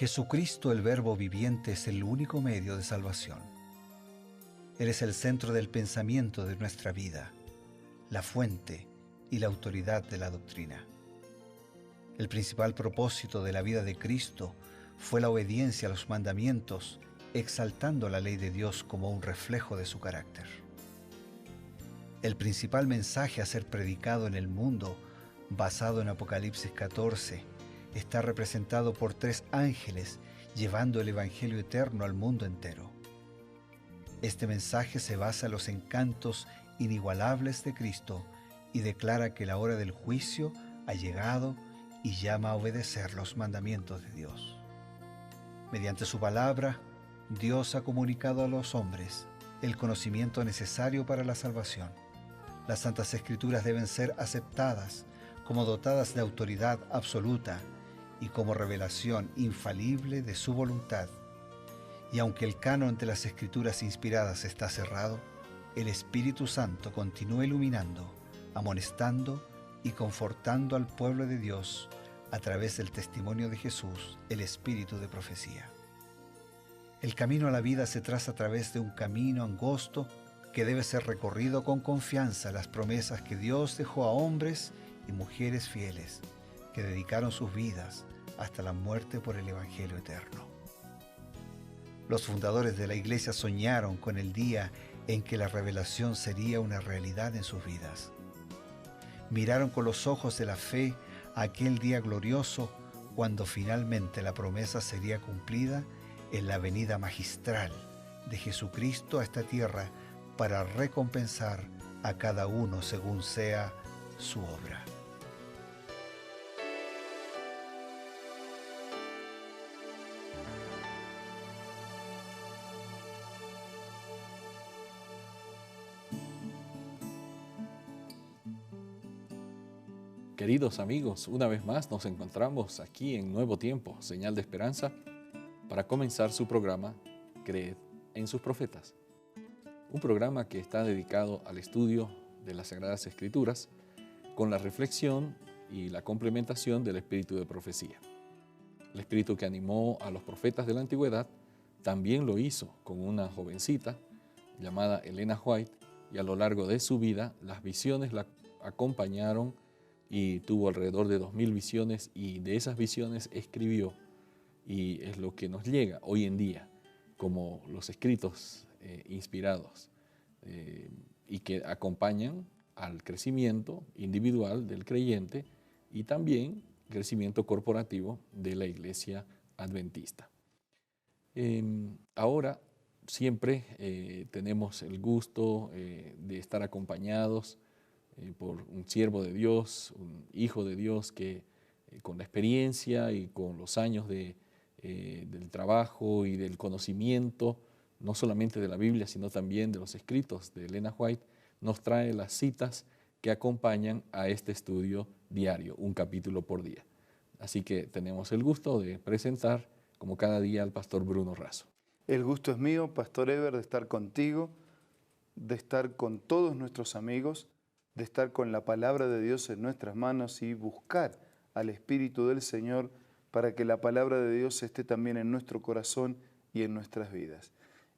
Jesucristo, el Verbo viviente, es el único medio de salvación. Él es el centro del pensamiento de nuestra vida, la fuente y la autoridad de la doctrina. El principal propósito de la vida de Cristo fue la obediencia a los mandamientos, exaltando la ley de Dios como un reflejo de su carácter. El principal mensaje a ser predicado en el mundo, basado en Apocalipsis 14, está representado por 3 ángeles llevando el Evangelio eterno al mundo entero. Este mensaje se basa en los encantos inigualables de Cristo y declara que la hora del juicio ha llegado y llama a obedecer los mandamientos de Dios. Mediante su palabra, Dios ha comunicado a los hombres el conocimiento necesario para la salvación. Las Santas Escrituras deben ser aceptadas como dotadas de autoridad absoluta y como revelación infalible de su voluntad. Y aunque el canon de las Escrituras inspiradas está cerrado, el Espíritu Santo continúa iluminando, amonestando y confortando al pueblo de Dios a través del testimonio de Jesús, el Espíritu de profecía. El camino a la vida se traza a través de un camino angosto que debe ser recorrido con confianza a las promesas que Dios dejó a hombres y mujeres fieles que dedicaron sus vidas hasta la muerte por el Evangelio eterno. Los fundadores de la Iglesia soñaron con el día en que la revelación sería una realidad en sus vidas. Miraron con los ojos de la fe a aquel día glorioso cuando finalmente la promesa sería cumplida en la venida magistral de Jesucristo a esta tierra para recompensar a cada uno según sea su obra. Queridos amigos, una vez más nos encontramos aquí en Nuevo Tiempo, Señal de Esperanza, para comenzar su programa Creed en sus Profetas. Un programa que está dedicado al estudio de las Sagradas Escrituras con la reflexión y la complementación del espíritu de profecía. El espíritu que animó a los profetas de la antigüedad también lo hizo con una jovencita llamada Elena White, y a lo largo de su vida las visiones la acompañaron y tuvo alrededor de 2000 visiones, y de esas visiones escribió, y es lo que nos llega hoy en día como los escritos inspirados y que acompañan al crecimiento individual del creyente y también crecimiento corporativo de la Iglesia Adventista. Ahora siempre tenemos el gusto de estar acompañados por un siervo de Dios, un hijo de Dios que con la experiencia y con los años del trabajo y del conocimiento, no solamente de la Biblia, sino también de los escritos de Elena White, nos trae las citas que acompañan a este estudio diario, un capítulo por día. Así que tenemos el gusto de presentar, como cada día, al pastor Bruno Razo. El gusto es mío, Pastor Eber, de estar contigo, de estar con todos nuestros amigos, de estar con la palabra de Dios en nuestras manos y buscar al Espíritu del Señor para que la palabra de Dios esté también en nuestro corazón y en nuestras vidas.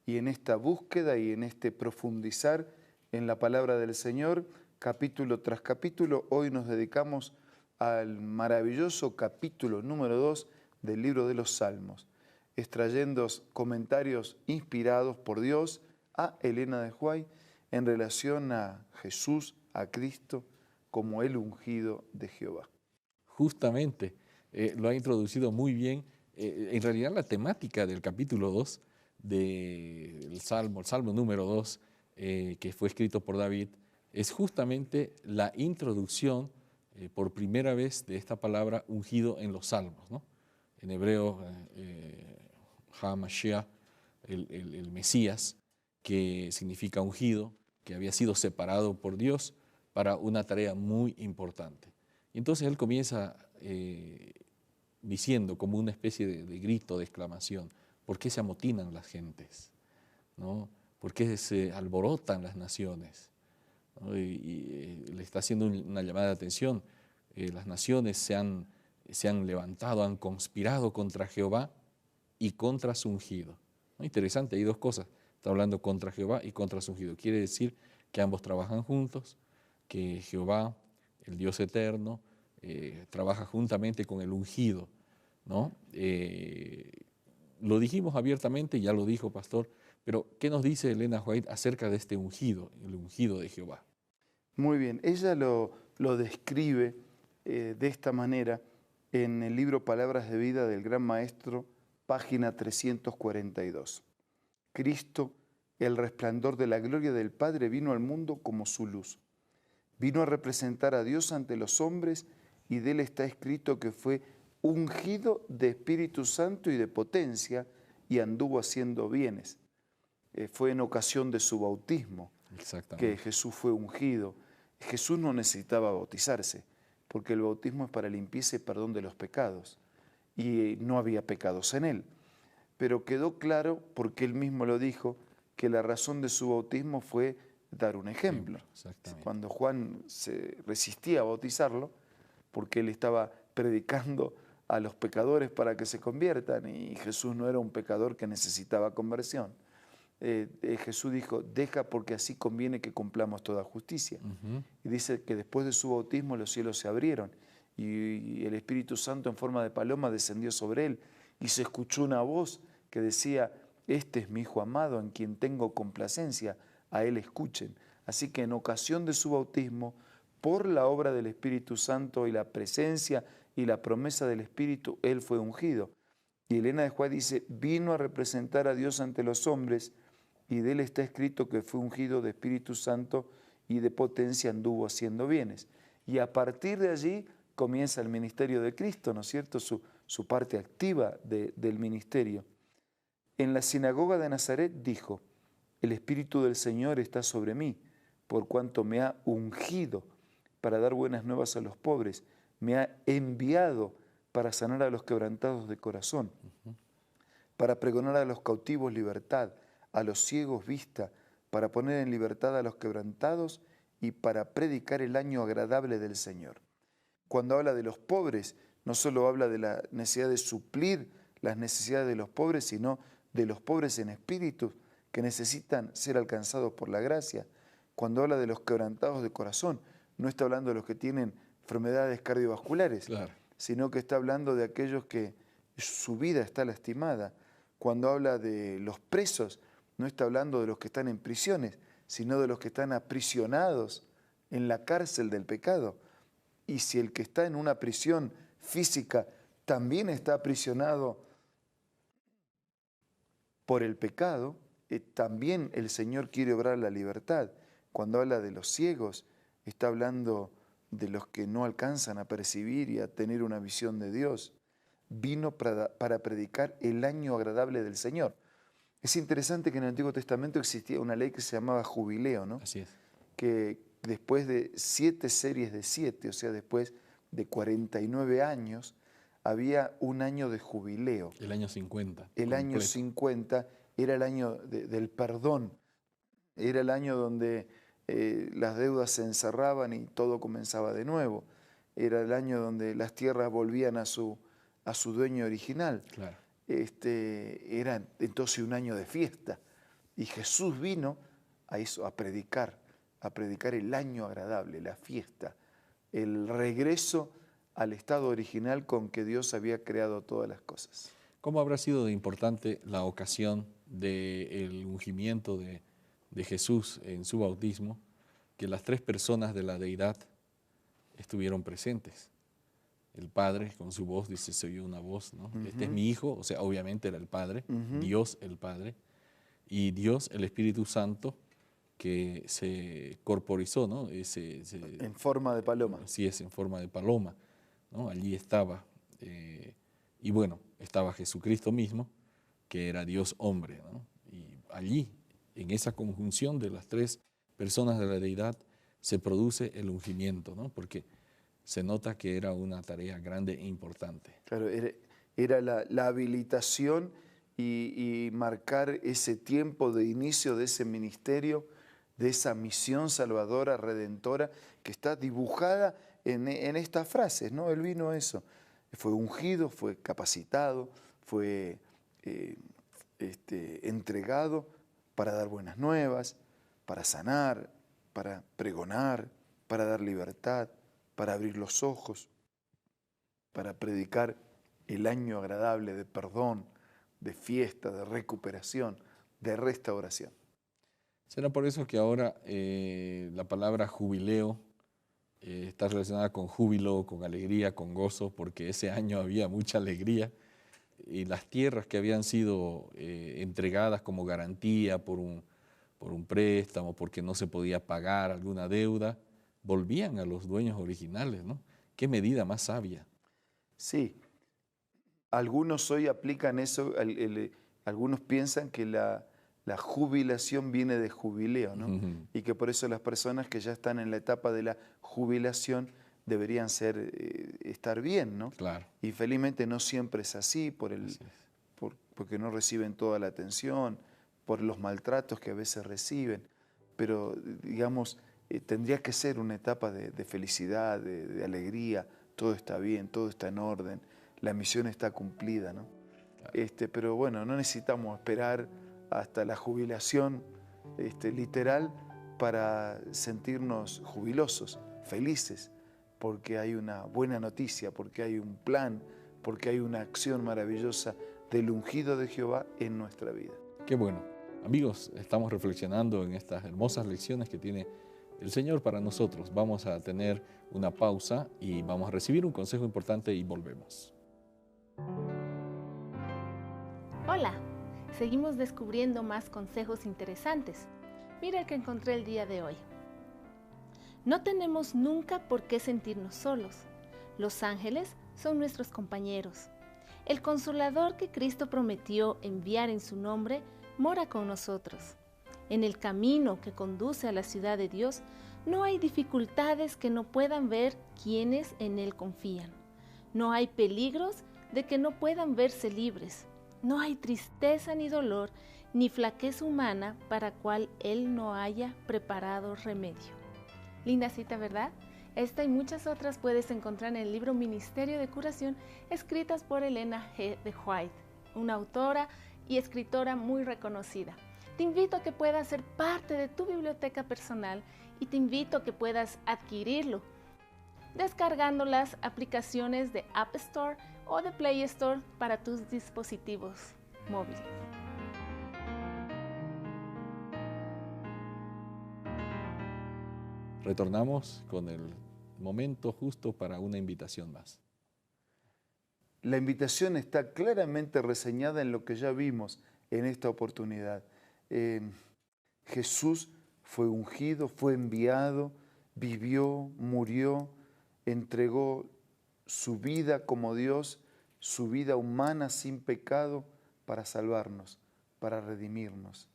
Y en esta búsqueda y en este profundizar en la palabra del Señor, capítulo tras capítulo, hoy nos dedicamos al maravilloso capítulo número 2 del libro de los Salmos, extrayendo comentarios inspirados por Dios a Elena de White en relación a Jesús, a Cristo, como el ungido de Jehová. Justamente, lo ha introducido muy bien. En realidad la temática del capítulo 2 del Salmo, el Salmo número 2, que fue escrito por David, es justamente la introducción por primera vez de esta palabra ungido en los Salmos, ¿no? En hebreo, HaMashiach, el Mesías, que significa ungido, que había sido separado por Dios para una tarea muy importante. Y entonces él comienza diciendo como una especie de grito, de exclamación: ¿por qué se amotinan las gentes? ¿No? ¿Por qué se alborotan las naciones? ¿No? Y le está haciendo una llamada de atención. Las naciones se han levantado, han conspirado contra Jehová, y contra su ungido. ¿No? Interesante, hay dos cosas. Está hablando contra Jehová y contra su ungido. Quiere decir que ambos trabajan juntos, que Jehová, el Dios eterno, trabaja juntamente con el ungido, ¿no? Lo dijimos abiertamente, ya lo dijo Pastor, pero ¿qué nos dice Elena White acerca de este ungido, el ungido de Jehová? Muy bien, ella lo describe de esta manera en el libro Palabras de Vida del Gran Maestro, página 342. Cristo, el resplandor de la gloria del Padre, vino al mundo como su luz. Vino a representar a Dios ante los hombres y de él está escrito que fue ungido de Espíritu Santo y de potencia y anduvo haciendo bienes. Fue en ocasión de su bautismo que Jesús fue ungido. Jesús no necesitaba bautizarse, porque el bautismo es para limpieza y perdón de los pecados, y no había pecados en él. Pero quedó claro, porque él mismo lo dijo, que la razón de su bautismo fue dar un ejemplo. Cuando Juan se resistía a bautizarlo, porque él estaba predicando a los pecadores para que se conviertan, y Jesús no era un pecador que necesitaba conversión. Jesús dijo, deja porque así conviene que cumplamos toda justicia. Y dice que después de su bautismo los cielos se abrieron y el Espíritu Santo en forma de paloma descendió sobre él y se escuchó una voz que decía, este es mi Hijo amado en quien tengo complacencia, a él escuchen. Así que en ocasión de su bautismo, por la obra del Espíritu Santo y la presencia y la promesa del Espíritu, él fue ungido. Y Elena de White dice, vino a representar a Dios ante los hombres y de él está escrito que fue ungido de Espíritu Santo y de potencia anduvo haciendo bienes. Y a partir de allí comienza el ministerio de Cristo, ¿no es cierto? Su parte activa del ministerio. En la sinagoga de Nazaret dijo, el Espíritu del Señor está sobre mí, por cuanto me ha ungido para dar buenas nuevas a los pobres, me ha enviado para sanar a los quebrantados de corazón, para pregonar a los cautivos libertad, a los ciegos vista, para poner en libertad a los quebrantados y para predicar el año agradable del Señor. Cuando habla de los pobres, no solo habla de la necesidad de suplir las necesidades de los pobres, sino de los pobres en espíritu que necesitan ser alcanzados por la gracia. Cuando habla de los quebrantados de corazón, no está hablando de los que tienen enfermedades cardiovasculares, sino que está hablando de aquellos que su vida está lastimada. Cuando habla de los presos, no está hablando de los que están en prisiones, sino de los que están aprisionados en la cárcel del pecado. Y si el que está en una prisión física también está aprisionado por el pecado, también el Señor quiere obrar la libertad. Cuando habla de los ciegos, está hablando de los que no alcanzan a percibir y a tener una visión de Dios. Vino para predicar el año agradable del Señor. Es interesante que en el Antiguo Testamento existía una ley que se llamaba jubileo, ¿no? Así es. Que después de 7 series de 7, o sea, después de 49 años, había un año de jubileo. El año 50. El completo. año 50 era el año del perdón, era el año donde las deudas se encerraban y todo comenzaba de nuevo. Era el año donde las tierras volvían a su dueño original. Claro. Era entonces un año de fiesta. Y Jesús vino a eso, a predicar el año agradable, la fiesta, el regreso al estado original con que Dios había creado todas las cosas. ¿Cómo habrá sido de importante la ocasión del ungimiento de Jesús en su bautismo, que las 3 personas de la deidad estuvieron presentes? El Padre con su voz, dice, se oyó una voz, ¿no? Este es mi Hijo, o sea, obviamente era el Padre, Dios el Padre, y Dios el Espíritu Santo, que se corporizó, ¿no? En forma de paloma. Sí, es en forma de paloma, ¿no? Allí estaba, y bueno, estaba Jesucristo mismo, que era Dios hombre, ¿no? Y allí, en esa conjunción de las 3 personas de la deidad, se produce el ungimiento, ¿no? Porque se nota que era una tarea grande e importante. Claro, era la habilitación y marcar ese tiempo de inicio de ese ministerio, de esa misión salvadora, redentora, que está dibujada en estas frases, ¿no? Él vino a eso. Fue ungido, fue capacitado, fue entregado para dar buenas nuevas, para sanar, para pregonar, para dar libertad, para abrir los ojos, para predicar el año agradable de perdón, de fiesta, de recuperación, de restauración. Será por eso que ahora la palabra jubileo está relacionada con júbilo, con alegría, con gozo, porque ese año había mucha alegría y las tierras que habían sido entregadas como garantía por un préstamo, porque no se podía pagar alguna deuda, volvían a los dueños originales, ¿no? Qué medida más sabia. Sí, algunos hoy aplican eso, algunos piensan que la jubilación viene de jubileo, ¿no? Y que por eso las personas que ya están en la etapa de la jubilación deberían estar bien, ¿no? Claro. Y felizmente no siempre es así, porque no reciben toda la atención, por los maltratos que a veces reciben. Pero, digamos, tendría que ser una etapa de felicidad, de alegría, todo está bien, todo está en orden, la misión está cumplida, ¿no? Claro. Pero bueno, no necesitamos esperar hasta la jubilación literal para sentirnos jubilosos, felices, porque hay una buena noticia, porque hay un plan, porque hay una acción maravillosa del ungido de Jehová en nuestra vida. Qué bueno. Amigos, estamos reflexionando en estas hermosas lecciones que tiene el Señor para nosotros. Vamos a tener una pausa y vamos a recibir un consejo importante y volvemos. Hola, seguimos descubriendo más consejos interesantes. Mira el que encontré el día de hoy. No tenemos nunca por qué sentirnos solos. Los ángeles son nuestros compañeros. El Consolador que Cristo prometió enviar en su nombre mora con nosotros. En el camino que conduce a la ciudad de Dios no hay dificultades que no puedan ver quienes en Él confían. No hay peligros de que no puedan verse libres. No hay tristeza ni dolor, ni flaqueza humana para cual Él no haya preparado remedio. Linda cita, ¿verdad? Esta y muchas otras puedes encontrar en el libro Ministerio de Curación, escritas por Elena G. de White, una autora y escritora muy reconocida. Te invito a que puedas ser parte de tu biblioteca personal y te invito a que puedas adquirirlo descargando las aplicaciones de App Store o de Play Store para tus dispositivos móviles. Retornamos con el momento justo para una invitación más. La invitación está claramente reseñada en lo que ya vimos en esta oportunidad. Jesús fue ungido, fue enviado, vivió, murió, entregó su vida como Dios, su vida humana sin pecado para salvarnos, para redimirnos.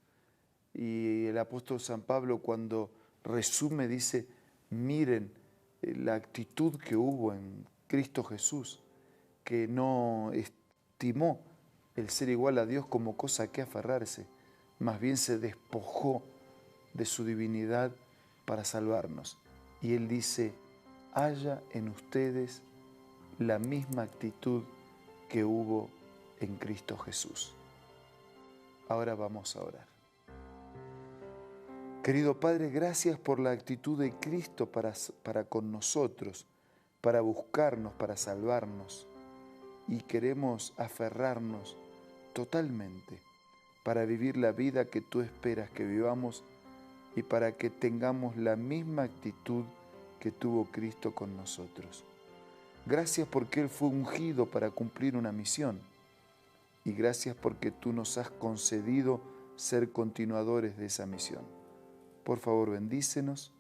Y el apóstol San Pablo cuando resume dice, miren la actitud que hubo en Cristo Jesús, que no estimó el ser igual a Dios como cosa que aferrarse, más bien se despojó de su divinidad para salvarnos. Y él dice, haya en ustedes la misma actitud que hubo en Cristo Jesús. Ahora vamos a orar. Querido Padre, gracias por la actitud de Cristo para con nosotros, para buscarnos, para salvarnos. Y queremos aferrarnos totalmente para vivir la vida que tú esperas que vivamos y para que tengamos la misma actitud que tuvo Cristo con nosotros. Gracias porque Él fue ungido para cumplir una misión y gracias porque tú nos has concedido ser continuadores de esa misión. Por favor, bendícenos,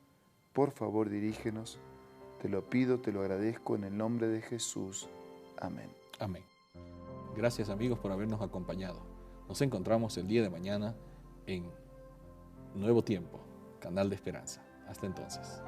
por favor, dirígenos. Te lo pido, te lo agradezco en el nombre de Jesús. Amén. Amén. Gracias amigos por habernos acompañado. Nos encontramos el día de mañana en Nuevo Tiempo, Canal de Esperanza. Hasta entonces.